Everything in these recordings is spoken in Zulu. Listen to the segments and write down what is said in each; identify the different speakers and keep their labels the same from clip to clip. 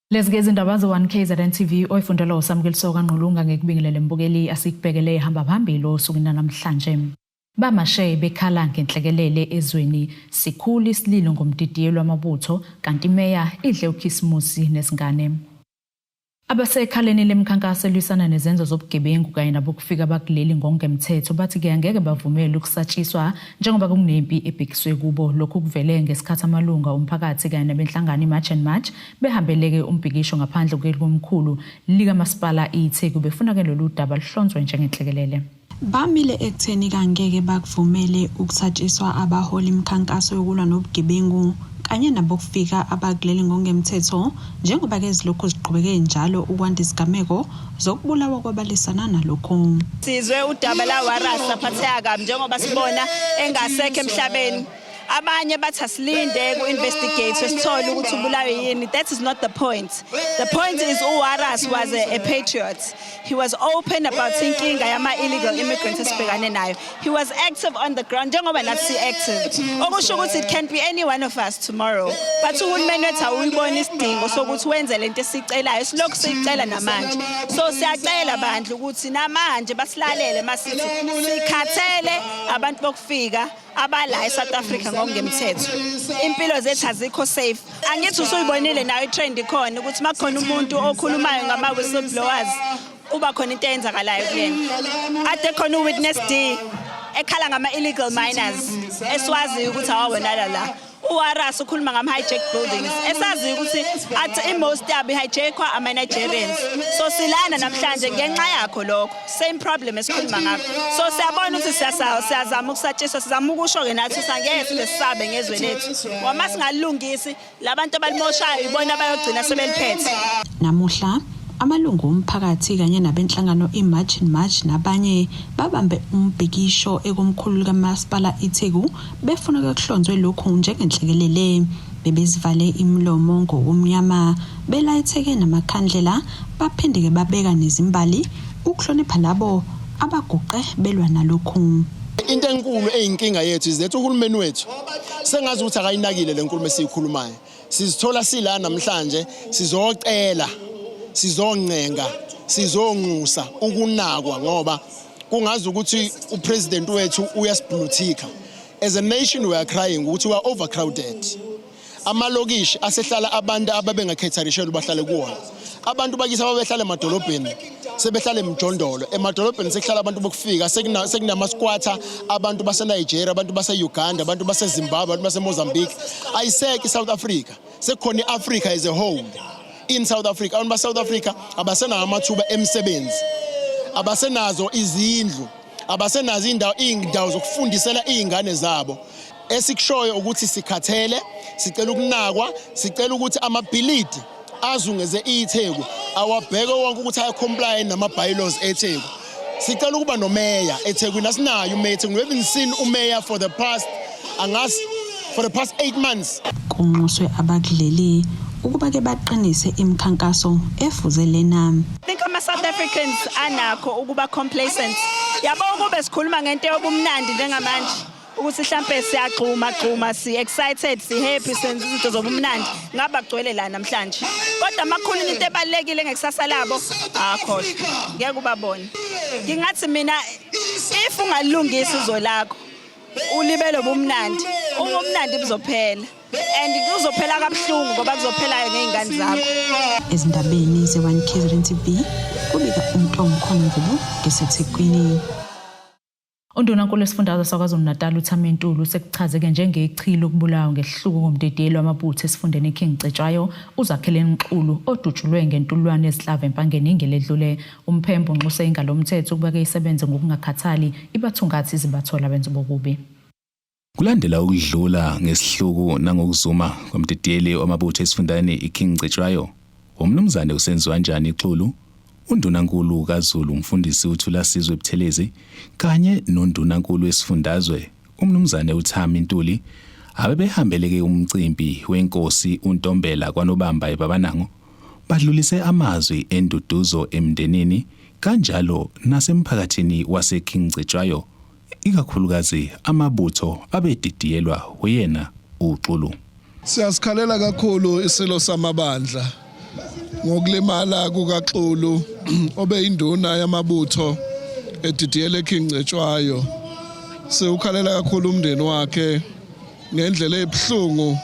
Speaker 1: Lesigeza indaba zo-1KZN TV oyifundela uSamukeliso kaNqulunga ngekubingelele mbukeli asikubhekele ihamba phambili osukwini namhlanje. Bamashe bekhala ngenhlekelele ezweni sikhulu isililo ngomdidiyelo wamabutho kanti imeya idle ukhisimusi nesingane. Abasekhaleni lemkhankaso elisana nezenzo zobugebengu kanye nabokufika bakuleli ngongemthetho bathi ke angeke bavumele ukusatshiswa njengoba kunempi ebhekiswe kubo lokhu kuvele ngesikhathi amalunga omphakathi kanye nabenhlangano iMarch and March behambeleke umbhikisho ngaphandle kwekomkhulu likamasipala iTheku befuna ke lolu daba lihlonzwe njengenhlekelele.
Speaker 2: Bamile ekutheni kangeke bakuvumele ukusatshiswa abaholi imikhankaso yokulwa nobugebengu kanye nabokufika abakuleli ngongemthetho njengoba ke izilokhu ziqhubeke njalo ukwanda isigameko zokubulawa kwabalisana nalokho.
Speaker 3: Sizwe udaba la warasa phatheka kabi njengoba sibona engasekho emhlabeni. Abanye bathi asilinde ku-investigate sithole ukuthi ubulawe yini. That is not the point. The point is uWaras was a patriot. He was open about inkinga yama illegal immigrants esibhekane nayo. He was active on the ground njengoba nathi active. Okusho ukuthi it can be any one of us tomorrow. But uhulumeni wethu awuyibona isidingo sokuthi wenze lento esicelayo. Silokhu sicela namanje. So siyacela bandla ukuthi namanje basilalele masithi sikhathele abantu bokufika abala eSouth Africa ngongemthetho. Impilo zethu azikho safe. Angithi usuyibonile nayo itrend ikhona ukuthi makukhona umuntu okhulumayo ngama whistleblowers uba khona into eyenzakalayo kuyena. Ade khona uWitness D ekhala ngama illegal miners eswazi ukuthi awawonala la. uWaras ukhuluma ngama hijack buildings esazi ukuthi athi most yabo hijackwa ama Nigerians. So silana namhlanje ngenxa yakho lokho same problem esikhuluma ngakho. So siyabona ukuthi siyazama ukusatshiswa sizama ukusho ke nathi sangeke sisabe ngezwe lethu. Wama singalungisi labantu abalimoshayo ibona abayogcina sebeliphethe.
Speaker 2: Namuhla amalungu omphakathi kanye nabenhlangano iMarch and March nabanye babambe umbhikisho ekomkhulu kamasipala iTheku befuna ukuhlonzwe lokhu njengenhlekelele. Bebezivale imlomo ngokumnyama belayitheke namakhandlela baphindeke babeka nezimbali ukuhlonipha labo abaguqe belwa nalokhu.
Speaker 4: Into enkulu eyinkinga yethu izethu uhulumeni wethu sengazi ukuthi akayinakile lenkulumo esiyikhulumayo. Sizithola sila namhlanje sizocela sizoncenga sizonxusa ukunakwa ngoba kungazi ukuthi upresident wethu uyasiblutika. As a nation we are crying ukuthi we are overcrowded. Amalokishi asehlala abantu ababengakhetharishela bahlale kuwona. Abantu bakisa ababehlala emadolobheni sebehlala emjondolo. Emadolobheni sekuhlala abantu bokufika sekunama squatter abantu base Nigeria, abantu base Uganda, abantu base Zimbabwe, abantu base Mozambique. Ayiseki South Africa. Sekukhona iAfrica as a whole. In South Africa, abantu ba South Africa abasenayo amathuba emsebenzi. Abasenazo izindlu, abasenazo indawo zokufundisela izingane zabo. Esikushoyo ukuthi sikhathele, sicela ukunakwa, sicela ukuthi amabhilidi azungeze iTheku awabheke wonke ukuthi ayacomply nama bylaws eTheku. Sicela ukuba nomeya eTheku nasinayo umeya eTheku. We haven't seen umeya for the past 8 months.
Speaker 2: Kunxuswe abakuleli ukuba ke baqinise imikhankaso efuzelena.
Speaker 3: Think ama South Africans anakho ukuba complacent. Yabo kube sikhuluma ngento yobumnandi njengamanje ukuthi mhlambe siyagxuma si excited si happy senze izinto zobumnandi ngaba gcwele la namhlanje. Kodwa makhulu into ebalekile ngekusasa labo akho ngeke ubabone. Ngingathi mina if ungalungisa izo lakho ulibelo bomnandi ubumnandi buzophela. And kuzophela kabuhlungu ngoba kuzophelayo nezingane zakho.
Speaker 2: Ezindabeni ze1KZN TV kubika uMntombo Khonamvubu ngeseThekwini.
Speaker 1: Undunankulu wesifundazwe saKwaZulu-Natal uThami Ntuli sekuchazeke njengechilo ukubulawa ngehluku ngomdidiyelo wamabutho esifundeni iKing Cetshwayo uZakheleni Mxulu odutshulwe ngentulwane ezihlava empangeni ingeledlule. Umphembo unxuse ingalo umthetho ukuba ke isebenze ngokungakhathali ibathungathi izibathola benze bokubi.
Speaker 5: Kulandela ukudlula ngesihluku nangokuzuma komdidiyeli wamabutho esifundeni iKing Cetshwayo, umnumzane usenziwa njani Xulu, undunankulu kaZulu umfundisi uThulasizwe Buthelezi kanye nondunankulu wesifundazwe umnumzane uThami Ntuli abebehambeleke umcimbi wenkosi uNtombela kwaNobamba eBabanango badlulise amazwi enduduzo emndenini kanjalo nasemphakathini waseKing Cetshwayo ikakhulukazi amabutho abedidiyelwa uyena uXulu.
Speaker 6: Siyasikhalela kakhulu isilo samabandla ngokulimala kukaXulu obeyinduna yamabutho edidiyele King Ngcetshwayo. Siwukhalela kakhulu umndeni wakhe ngendlela ebhlungu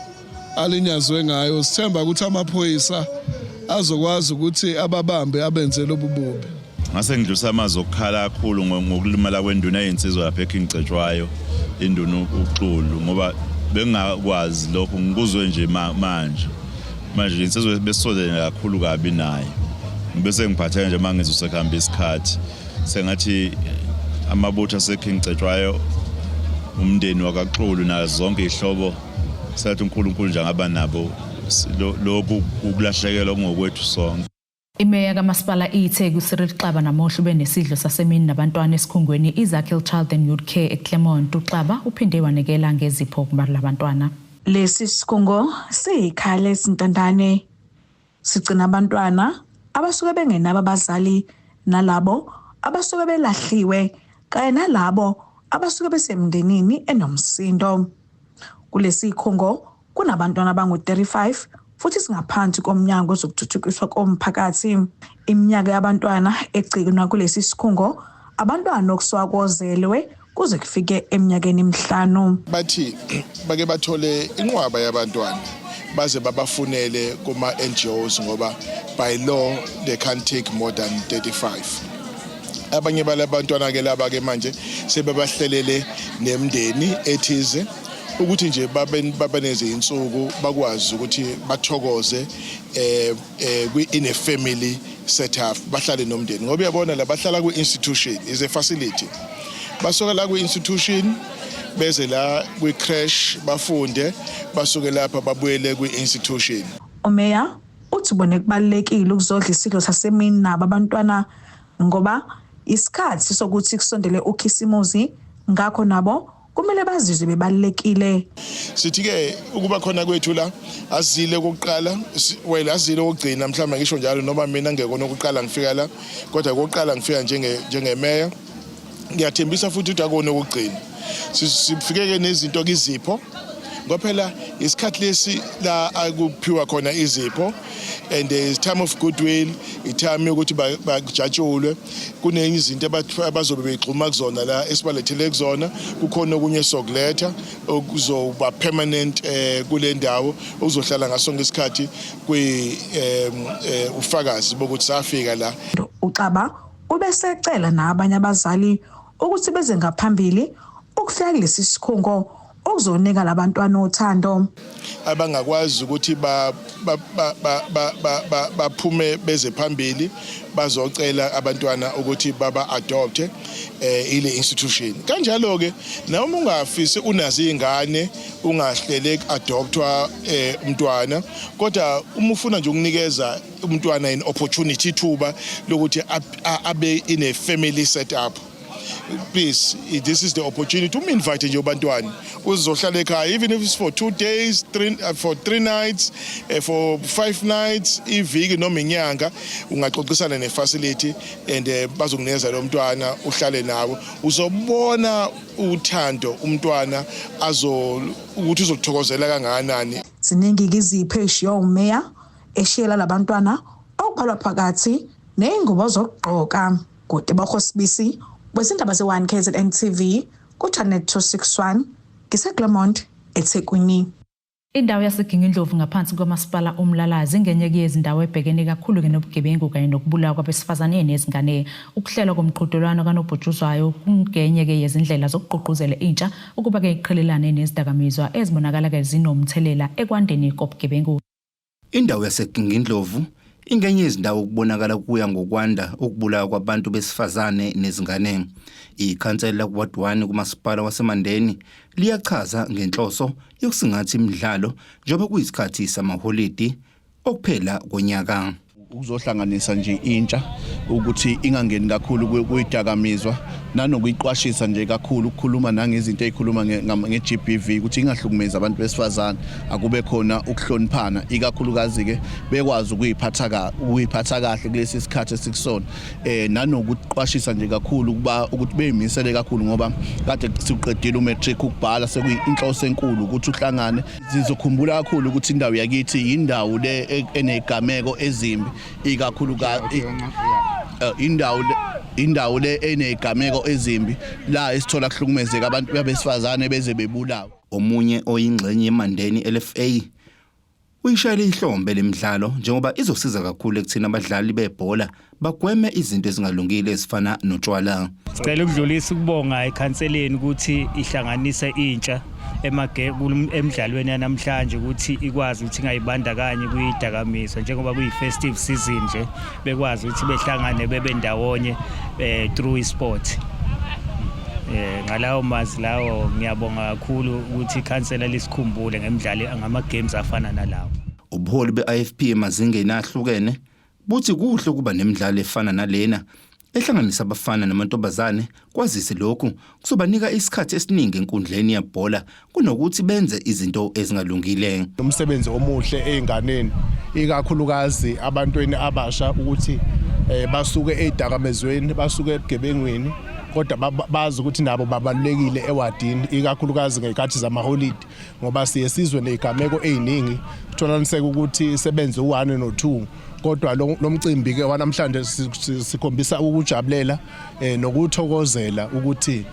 Speaker 6: alinyazwe ngayo. Sithemba ukuthi amaphoyisa azokwazi ukuthi ababambe abenze lobububi.
Speaker 7: Ngase ngidlusa amazwi okukhala kakhulu ngokulimala kwenduna yezinsizwa lapha eKing Ngcetshwayo, induna uXulu, ngoba bengakwazi lokho ngikuzwe nje manje insizwe besisondele kakhulu kabi naye. Bese ngiphatheka nje mangizwe usekhamba isikhathi sengathi amabutho aseKing Ngcetshwayo, umndeni wakaXulu nazo zonke ihlobo sathi uNkulunkulu nje angaba nabo lokhu ukulahlekelwa ngokwethu sonke.
Speaker 1: Imeya kamasipala iTheku Cyril Xaba namohlu benesidlo sasemini nabantwana esikhungweni iZakil Child and Youth Care eClermont. uXaba uphinde wanekela ngezipho kubantu labantwana.
Speaker 2: Lesi sikhungo siyikhaya lesintandane sigcina abantwana abasuke bengenabo abazali nalabo abasuke belahliwe kanye nalabo abasuke besemndenini enomsindo. Kulesi sikhungo kunabantwana abangu-35 futhi singaphansi komnyango zokuthuthukiswa komphakathi. Iminyaka yabantwana egcinwa kulesi sikhungo abantwana okuswakozelwe kuze kufike eminyakeni emihlanu.
Speaker 6: Bathi bake bathole inqwaba yabantwana baze babafunele kuma NGOs ngoba by law they can't take more than 35. Abanye balabantwana ke laba ke manje sebebahlelele nemndeni ethize ukuthi nje babeneze insuku bakwazi ukuthi bathokoze in a family setup, bahlale nomndeni ngoba uyabona la bahlala ku institution is a facility. Basuka la ku institution beze la ku crash bafunde, basuke lapha babuyele ku institution.
Speaker 2: Umeya uthi bone kubalekile ukuzodla isidlo sasemini nabo abantwana ngoba isikhathi sokuthi kusondele ukhisimuzi, ngakho nabo kumele bazizwe bebalekile.
Speaker 6: Sithi ke ukuba khona kwethu la azile kokuqala, azile kokugcina mhlawumbe ngisho njalo noma mina ngekona ukuqala ngifika la, kodwa kokuqala ngifika njengemeya. Ngiyathembisa futhi ukuthi akona ukugcina. Sifikeke nezinto kizipho. Ngoba phela isikhathi lesi la akuphiwa khona izipho and there is time of goodwill, itime ukuthi bajatshulwe. Kunenye izinto abazobe bexhuma kuzona la esibalethele kuzona, kukhona okunye sokuletha okuzoba permanent kule ndawo ozohlala ngasonke isikhathi ufakazi bokuthi safika la.
Speaker 2: uXaba ubesecela nabanye abazali ukuthi beze ngaphambili ukufika kulesi sikhungo okuzonika labantwana uthando.
Speaker 6: Abangakwazi ukuthi baphume beze phambili bazocela abantwana ukuthi baba adopte ile institution. Kanjalo ke noma ungafisi unazi ingane ungahlele adoptwa umntwana, kodwa uma ufuna nje ukunikeza umntwana an opportunity thuba lokuthi abe in a family setup, please, this is the opportunity to invite nje abantwana uzohlala ekhaya, even if it's for 2 days, for 3 nights, for 5 nights, iviki noma inyanga ungaxoxisana ne-facility and bazokunikeza lo mntwana uhlale nawo, uzobona uthando umntwana ukuthi uzokuthokozela kangakanani.
Speaker 2: Ziningi izipho eshiyo umeya eshiyela labantwana okubhalwa phakathi ney'ngubo zokugqoka. Kodwa bakhosibisi bezindaba ze-1 KZN TV ku-channel 261 ngiseClermont eThekwini.
Speaker 1: Indawo yaseGingindlovu ngaphansi kwamasipala uMlalazi ngenye yezindawo ebhekene kakhulu nobugebengu kanye nokubulawa kwabesifazane nezingane. Ukuhlelwa komqhudelwano kanobhutshuzwayo kungenye yezindlela zokugqugquzela intsha ukuba ke iqhelelane nezidakamizwa ezibonakala zinomthelela ekwandeni kobugebengu.
Speaker 8: Indawo yaseGingindlovu ingenye izindawo ukubonakala kuya ngokwanda ukubulawa kwabantu besifazane nezingane. Ikhansela kuWard 1 kumasipala waseMandeni liyachaza ngenhloso yokusingatha imidlalo njengoba kuyisikhathi samaholidi okuphela konyaka.
Speaker 9: Ukuzohlanganisa nje intsha ukuthi ingangeni kakhulu kuyidakamizwa nanokuyiqwashisa nje kakhulu ukukhuluma nangezinto ezikhuluma nge-GBV ukuthi ingahlukumezi abantu besifazane akube khona ukuhloniphana ikakhulukazi ke bekwazi ukuyiphatha kahle kulesi sikhathi esikusona nanokuqwashisa nje kakhulu ukuthi beyimisele kakhulu ngoba kade siqedile umatric ukubhala sekuyinhloso enkulu ukuthi uhlangane sizokhumbula kakhulu ukuthi indawo yakithi indawo le enegameko ezimbi ikakhulukazi indawo le enegameko ezimbi la esithola kuhlukumezeka abantu besifazane beze bebulawa.
Speaker 8: Omunye oyingxenye yemandeni LFA uyishayela ihlombe lemidlalo njengoba izosiza kakhulu ekuthina abadlali bebhola bagweme izinto ezingalungile ezifana notshwala.
Speaker 10: Sicela ukudlulisa ukubonga ekhanseleni ukuthi ihlanganisa intsha emidlalweni yanamhlanje ukuthi ikwazi ukuthi ingayibandakanye kuyidakamizwa njengoba kuyi-festive season nje bekwazi ukuthi behlangane bebe ndawonye through isport. Ngalawo mazi lawo ngiyabonga kakhulu ukuthi ikhansela lisikhumbule ngemidlalo ngama-games afana nalawo.
Speaker 8: Ubuholi be-IFP emazingeni ahlukene buthi kuhle kuba nemidlalo efana nalena ehlanganisa abafana namantombazane kwazise lokhu kuzobanika isikhathi esiningi enkundleni yebhola kunokuthi benze izinto ezingalungile.
Speaker 6: Umsebenzi omuhle einganeni ikakhulukazi abantweni abasha ukuthi basuke ezidakamezweni basuke ebugebengweni kodwa bazi ukuthi nabo babalulekile ewadini ikakhulukazi ngezikhathi zamaholide ngoba siye sizwe nezigameko eziningi kuthonaniseka ukuthi sebenze u1 no2 kodwa lo mcimbi ke wanamhlanje sikhombisa ukujabulela nokuthokozela ukuthi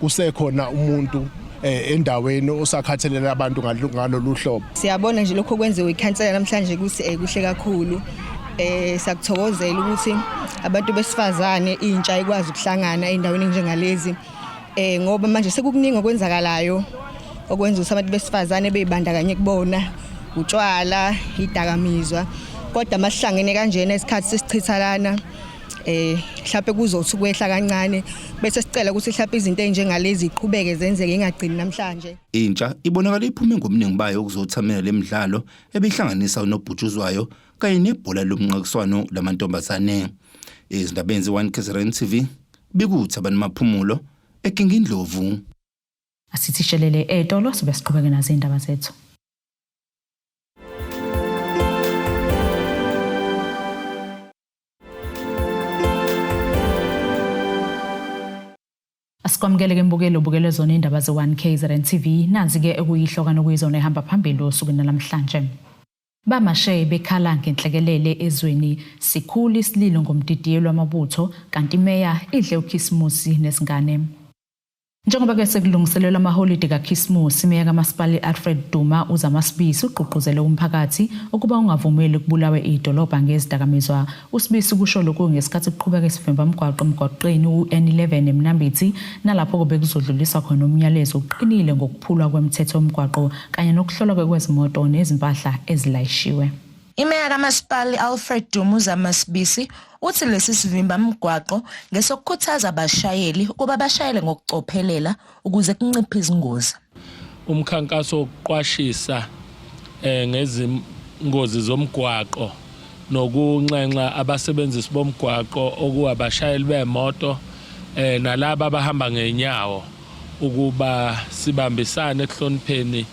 Speaker 6: kusekhona umuntu endaweni osakhathalela abantu ngalolu hlobo.
Speaker 11: Siyabona nje lokho kwenziwe ikhansela namhlanje kuhle kakhulu. Sakuthokozela ukuthi abantu besifazane intsha ikwazi ukuhlangana endaweni njengalezi ngoba manje sekukuningi okwenzakalayo okwenza ukuthi abantu besifazane beyibandakanye kubona utshwala idakamizwa kodwa masihlangene kanjena esikhathi sesichithalana mhlawumbe kuzothi kwehla kancane bese sicela ukuthi mhlawumbe izinto ezinjengalezi iqhubeke zenzeke ingagcini namhlanje.
Speaker 8: Intsha ibonakala iphume ngomningi bayo ukuzothamela lemidlalo ebihlanganisa unobhutshuzwayo kanye nebhola lomnqakiswano lamantombazane. Izindabeni ze1 KZN TV bikuthi abanamaphumulo eKingindlovu.
Speaker 1: Asithishelele etolo sibe siqhubeke nazo indaba zethu. Asikwamukele mbukelo bukele zona indaba ze1 KZN TV nazi ke ekuyihlokana kuyizona ehamba phambili osukwini namhlanje. Bamashe bekhala ngenhlekelele ezweni sikhulu isililo ngomdidiyelo wamabutho kanti imeya idle uKhisimusi nesingane. Njengoba ke sekulungiselelwa amaholide kaKhisimusi imeya kaMasipala Alfred Duma uzamasibisi uqhuquzele umphakathi ukuba ungavumeli ukubulawe idolobha ngezidakamizwa. Usibisi kusho lokho ngesikhathi kuqhubeka isivimba umgwaqo emgwaqeni uN11 eMnambithi nalapho kube kuzodluliswa khona umyalezo uqinile ngokuphulwa kwemthetho omgwaqo kanye nokuhlolwa kwezimoto nezimpahla ezilayishiwe.
Speaker 12: Imeya kaMasipala Alfred Duma uzamasibisi uthi lesi sivimba mgwaqo ngesokukhuthaza abashayeli ukuba bashayele ngokucophelela ukuze kunciphe izingozi.
Speaker 13: Umkhankaso wokuqwashisa ngezingozi zomgwaqo nokunxenxa abasebenzisi bomgwaqo okuwabashayeli bemoto nalabo abahamba ngenyawo ukuba sibambisane ekuhlonipheni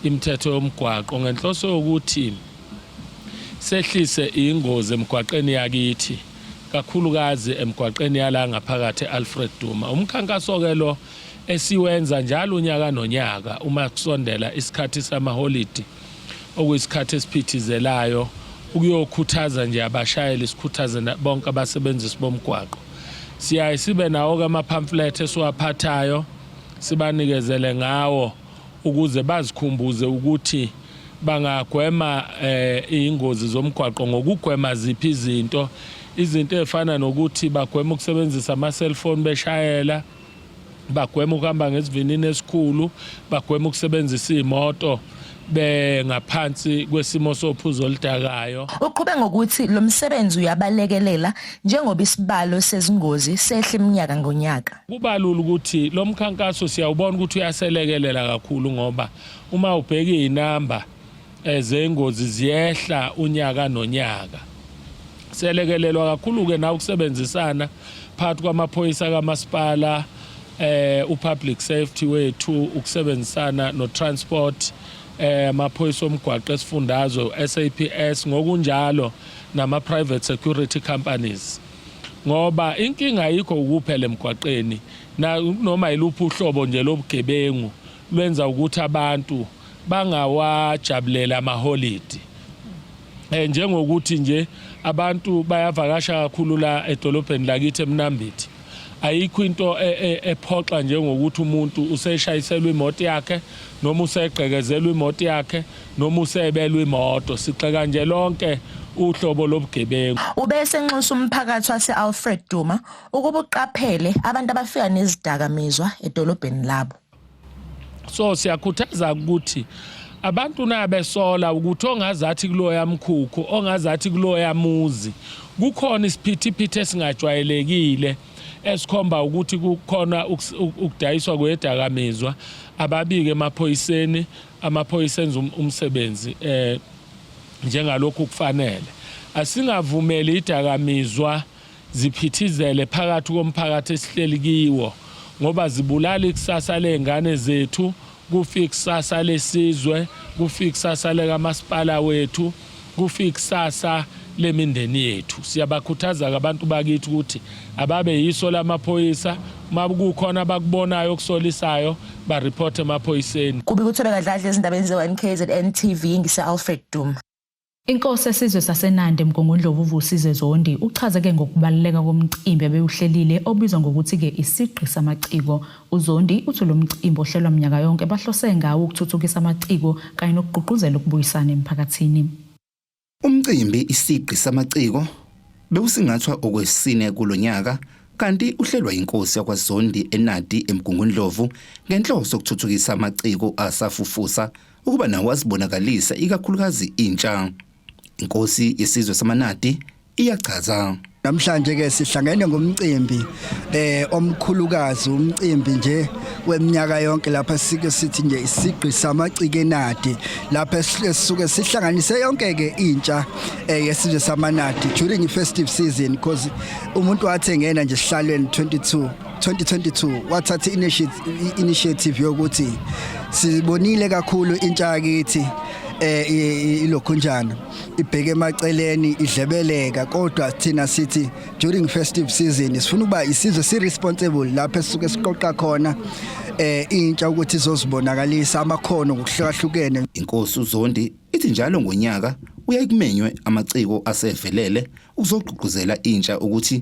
Speaker 13: imithetho yomgwaqo ngenhloso yokuthi sehlise ingozi emgwaqeni yakithi kakhulukazi emgwaqeni yala ngaphakathi Alfred Duma. Umkhankaso ke lo esiwenza njalo unyaka nonyaka uma kusondela isikhathi samaholide okuyisikhathi esiphithizelayo ukuyokhuthaza nje abashayeli sikhuthaze bonke abasebenzisi bomgwaqo. Siyaye sibe nawo ke ama-pamphlet esiwaphathayo sibanikezele ngawo ukuze bazikhumbuze ukuthi bangagwema ingozi zomgwaqo ngokugwema ziphi izinto ezifana nokuthi bagwema ukusebenzisa ama-cellphone beshayela, bagwema ukuhamba ngesivinini esikhulu, bagwema ukusebenzisa imoto ngaphansi kwesimo sophuzo oludakayo.
Speaker 12: Uqhube ngokuthi lo msebenzi uyabalekelela njengoba isibalo sezingozi sehla iminyaka ngonyaka.
Speaker 13: Kubalula ukuthi lo mkhankaso siyawubona ukuthi uyaselekelela kakhulu ngoba uma ubheka izinamba zengozi ziyehla unyaka nonyaka. Selekelelwa kakhulu ke na ukusebenzisana phakathi kwamaphoyisa kamasipala upublic safety wethu ukusebenzisana no transport amaphoyisa omgwaqo esifundazwe SAPS ngokunjalo nama private security companies ngoba inkinga ayikho ukuphela emgwaqeni noma yiluphi uhlobo nje lobugebengu lwenza ukuthi abantu bangawajabulela amaholiday njengokuthi nje abantu bayavakasha kakhulu la edolobheni lakithi eMnambithi ayikho into ephoxa njengokuthi umuntu useshayiselwe imoto yakhe noma usegqekezelwe imoto yakhe noma usebelwe imoto sixeka nje lonke uhlobo lobugebengu.
Speaker 12: Ubese nxusa umphakathi wase-Alfred Duma ukuba uqaphele abantu abafika nezidakamizwa edolobheni labo.
Speaker 13: So siyakhuthaza ukuthi abantu nabesola ukuthi ongazathi kuloya mkhukhu ongazathi kuloya muzi kukhona isiphithiphithi esingajwayelekile esikhomba ukuthi kukhona ukudayiswa kwedakamizwa ababike emaphoyiseni amaphoyisa enza umsebenzi njengalokhu kufanele asingavumeli idakamizwa ziphithizele phakathi komphakathi esihleli kiwo ngoba zibulala ikusasa lezingane zethu kufika ikusasa lesizwe kufika ikusasa lekamasipala wethu kufika ikusasa lemindeni yethu siyabakhuthaza abantu bakithi ukuthi ababe yiso lamaphoyisa makukhona abakubonayo okusolisayo ba report emaphoyiseni.
Speaker 12: Kubi kuthebe kadladla ezindabeni ze1KZN TV ngise-Alfred Duma.
Speaker 1: Inkosi yesizwe saseNandi Mgungundlovu Vusizwe Zondi uchazeke ngokubaluleka komcimbi ebewuhlelile obizwa ngokuthi ke isiqi samaciko. uZondi uthi lo mcimbi ohlelwa minyaka yonke bahlose ngawo ukuthuthukisa amaciko kanye nokugqugquzela ukubuyisana emphakathini.
Speaker 8: Umcimbi isiqi samaciko bewusingathwa okwesine kulonyaka kanti uhlelwa inkosi yakwaZondi eNandi eMgungundlovu ngenhloso ukuthuthukisa amaciko asafufusa ukuba nawo asibonakalisa ikakhulukazi intsha. Inkosi yesizwe samaNandi iyachaza.
Speaker 14: Namhlanje ke sihlangene ngomcimbi omkhulukazi umcimbi nje weminyaka yonke lapha sike sithi nje isiqi samaciko eNandi lapha sisuke sihlanganise yonke ke intsha yesizwe samaNandi during festive season because umuntu wathengena nje sihlalweni 2022 wathatha initiative yokuthi sibonile kakhulu intsha yakithi ilokhunjana ibheke emaceleni idlebeleka kodwa thina sithi during festive season sifuna ukuba isizwe si responsible lapha esisuke siqoqa khona intsha ukuthi izozibonakalisa amakhono ngokuhlukahlukene.
Speaker 8: Inkosi uZondi ithi njalo ngonyaka uyayikumenywe amaciko asevelele ukuzogqugquzela intsha ukuthi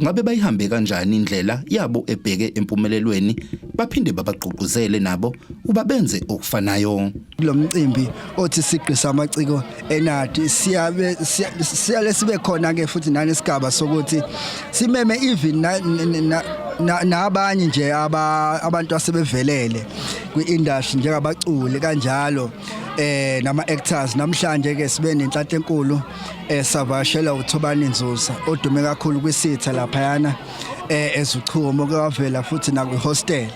Speaker 8: ngabe bayihambe kanjani indlela yabo ebheke empumelelweni baphinde babagqugquzele nabo uba benze okufanayo.
Speaker 14: Lo mcimbi othi isiqi samaciko eNandi siyabe sibe khona ke futhi nanesigaba sokuthi simeme even nabanye nje abantu asebevelele kwi-industry njengabaculi kanjalo nama actors. Namhlanje ke sibe nenhlanhla enkulu savashela uThobani Nzusa odume kakhulu kwisitha lapha yana ezuchumo kwavela futhi na kwi-hostel.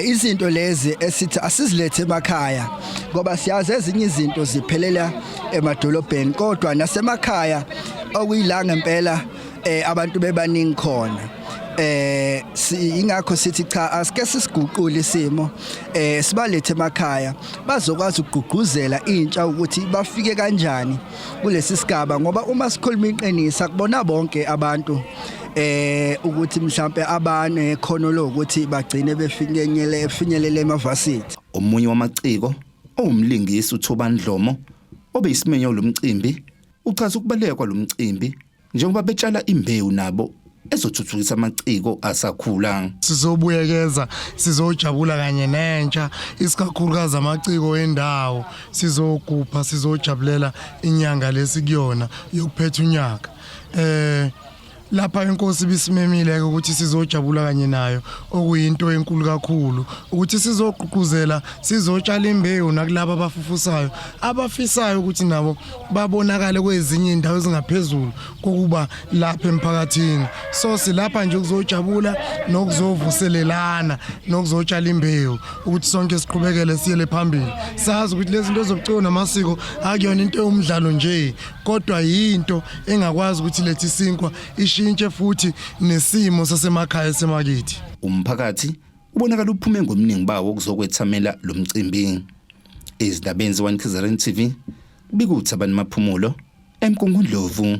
Speaker 14: Izinto lezi esithi asizilethe emakhaya ngoba siyazi ezinye izinto ziphelela emadolobheni kodwa nasemakhaya okuyila ngempela abantu bebaningi khona. Ingakho sithi cha asike sisiguqule isimo sibalethe emakhaya bazokwazi ukugqugquzela intsha ukuthi bafike kanjani kulesi sigaba ngoba uma sikhuluma iqinisa kubona bonke abantu ukuthi mhlambe abane khono lokuthi bagcine befinyelele emavasithi.
Speaker 8: Omunye wamaciko owumlingisi uThobani Dlomo obeyisimenyo lomcimbi uchaza ukubaleka kwalomcimbi njengoba betshala imbewu nabo ezothuthukisa amaciko asakhula.
Speaker 15: Sizobuyekeza sizojabula kanye nentsha isikakhulukazi amaciko endawo sizogupha sizojabulela inyanga lesikuyona yokuphetha unyaka. lapha inkosi bisimemile ukuthi sizojabula kanye nayo okuyinto enkulu kakhulu ukuthi sizogqugquzela sizotshala imbewu nakulabo abafufusayo abafisayo ukuthi nabo babonakale kwezinye indawo ezingaphezulu kokuba lapha emphakathini. So silapha nje ukuzojabula nokuzovuselelana nokuzotshala imbewu ukuthi sonke siqhubekele siyele phambili. Sazi ukuthi lezi zinto zobuciko namasiko akuyona into yomdlalo nje kodwa yinto engakwazi ukuthi lethi isinkwa ishintshe futhi nesimo sasemakhaya semakithi.
Speaker 8: Umphakathi ubonakala uphume ngomningi bawo ukuzokwethamela lo mcimbi. Izindabeni ze-1 KZN TV bikuthi abantu maphumulo eMkungundlovu.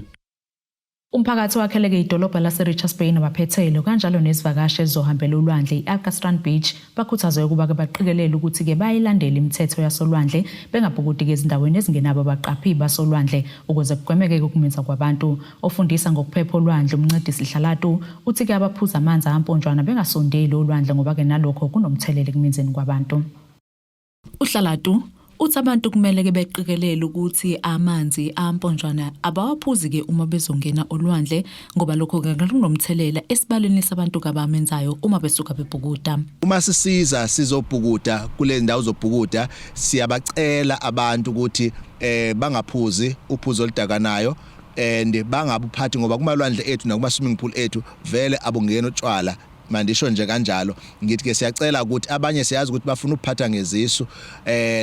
Speaker 1: Umphakathi wakheleke idolobha laseRichards Bay nabaphethelo kanjalo nezivakashi ezizohambela ulwandle iAlkastron Beach bakhuthazwe ukuba ke baqikelele ukuthi ke bayilandele imithetho yasolwandle bengabhukudi ke ezindaweni ezingenabo abaqaphi basolwandle ukuze kugwemeke ukumenza kwabantu. Ofundisa ngokuphepha olwandle umncedisi Hlalatu uthi ke abaphuza amanzi amponjwana bengasondeli olwandle ngoba ke nalokho kunomthelelo kumenzeni kwabantu. uHlalatu uthi abantu kumele ke beqikelele ukuthi amanzi amponjwana abawaphuzi ke uma bezongena olwandle ngoba lokho ke kunomthelela esibaleni sabantu kabamenzayo uma besuka bebhukuda.
Speaker 9: Uma sisiza sizobhukuda kule ndawo zobhukuda siyabacela abantu ukuthi bangaphuzi uphuzo oludakanayo and bangabuphathi ngoba kumalwandle ethu nakuma swimming pool ethu vele abongena utshwala. Mandisho nje kanjalo ngithi ke siyacela ukuthi abanye siyazi ukuthi bafuna ukuphatha ngezisu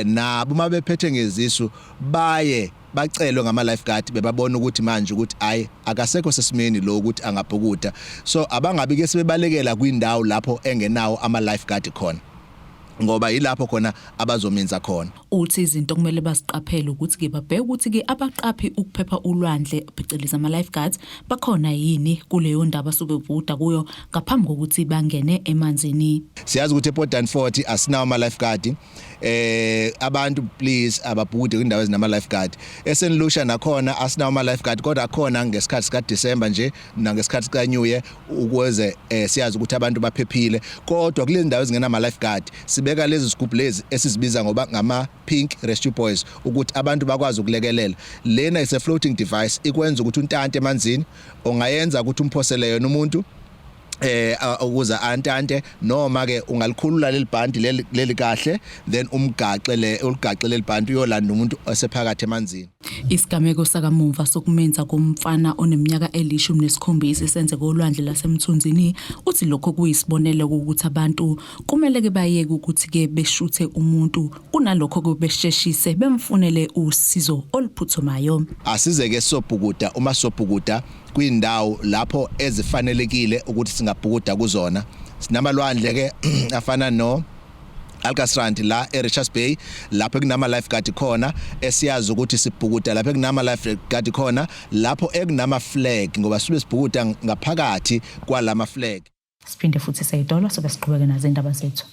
Speaker 9: nabo uma bephethe ngezisu baye bacelwe ngama lifeguard bebabona ukuthi manje ukuthi hayi akasekho sesimeni lo ukuthi angabhukuda. So abangabi ke sibebalekela kwindawo lapho engenawo ama lifeguard khona ngoba yilapho khona abazomenza khona.
Speaker 1: Uthi izinto kumele baziqaphele ukuthi ke babheke ukuthi ke abaqaphi ukuphepha ulwandle pheceleza ama lifeguards bakhona yini kuleyo ndawo asubebhuda kuyo ngaphambi kokuthi bangene emanzini.
Speaker 9: Siyazi ukuthi ePort Danfort asinawo ama lifeguard abantu please ababhude kwindawo ezinama lifeguard. Esenlusha nakhona asinawo ama lifeguard kodwa akhona ngesikhathi sika December nje nangesikhathi sika New Year ukuze siyazi ukuthi abantu baphephile kodwa kulezi ndawo ezingena ama lifeguard sibeka lezi scoop lezi esizibiza ngoba ngama pink rescue boys ukuthi abantu bakwazi ukulekelela. Lena is a floating device ikwenza ukuthi untante emanzini ongayenza ukuthi umphosele yona umuntu ukuza antante noma ke ungalikhulula leli bhandi leli kahle then uligaqele leli bhandi uyolanda umuntu osephakathi emanzini.
Speaker 1: Isigameko sakamuva sokumenza komfana oneminyaka eli-17 esenze kolwandle lasemthunzini uthi lokho kuyisibonelo ukuthi abantu kumele ke bayeke ukuthi ke beshuthe umuntu kunalokho ke besheshise bemfunele usizo oluphuthumayo.
Speaker 9: Asize ke sobhukuda uma sobhukuda kwindawo lapho ezifanelekile ukuthi singabhukuda kuzona. Sinamalwandle ke afana no Alkastron la eRichards Bay lapho kunama lifeguard khona esiyazi ukuthi sibhukuda lapho kunama lifeguard khona lapho ekunama flag ngoba sibe sibhukuda ngaphakathi kwalama flag.
Speaker 1: Siphinde futhi sayidolo sobe siqhubeke nazo indaba zethu.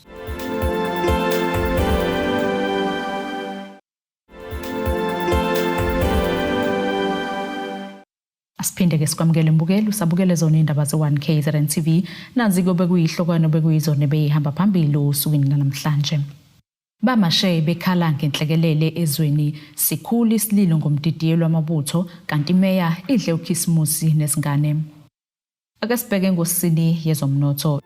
Speaker 1: Asiphinde ke sikwamukele mbukelo sabukele zona indaba ze1 KZN TV nazi kobe kuyihlokwana bekuyizona beyihamba phambili usukwini namhlanje. Bamashe bekhala ngenhlekelele ezweni sikhulu isililo ngomdidiyelo wamabutho kanti meya idle ukhisimusi nesingane. Ake sibheke ngosini yezomnotho.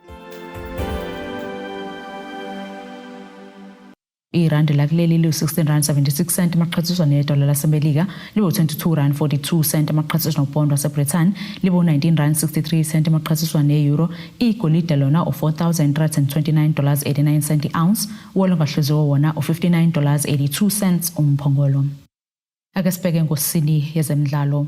Speaker 1: Irandi lakuleli li-16.76 amaqhathiswa nedola laseMelika libo-22.42 amaqhathiswa nopondo waseBritain libo-19.63 amaqhathiswa ne-euro igolide lona $4,329.89 ounce wolo ngahluziwe wona $59.82 umphongolo. Ake sibheke ngosini yezemidlalo.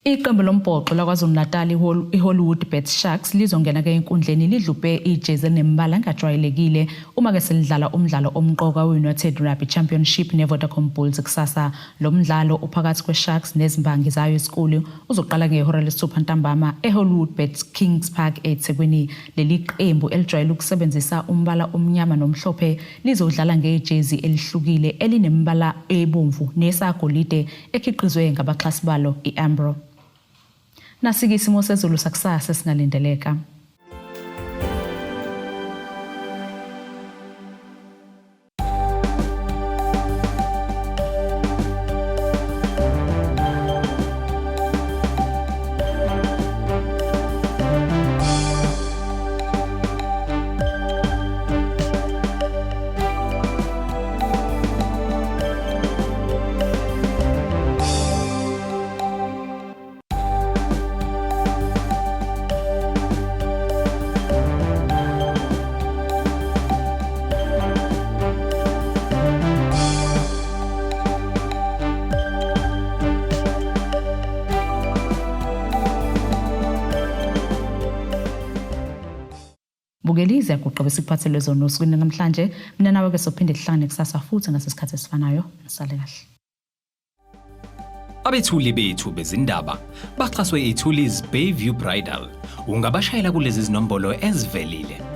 Speaker 1: Iqembu lombhoxo laKwaZulu-Natal iHollywood Bet Sharks lizongena ke enkundleni lidluphe ijezi enembala engajwayelekile uma ke selidlala umdlalo omqoka weUnited Rugby Championship neVodacom Bulls kusasa. Lo mdlalo uphakathi kweSharks nezimbangi zayo esikhulu uzoqala ngehora lesithupha ntambama eHollywood Bet Kings Park eThekwini. Leli qembu elijwayele ukusebenzisa umbala omnyama nomhlophe lizodlala ngejezi elihlukile elinembala ebomvu nesagolide ekhiqizwe ngabaxhasi balo iAmbro. Nasike isimo sezulu sakusasa singalindeleka. Bukelize yaguqa besikuphathele zona osukwini namhlanje. Mina nawe ke sophinde sihlangane kusasa futhi ngasesikhathi esifanayo. Nisale kahle.
Speaker 16: Abethuli bethu bezindaba baxhaswe iThulis Bayview Bridal. Ungabashayela kulezi zinombolo ezivelile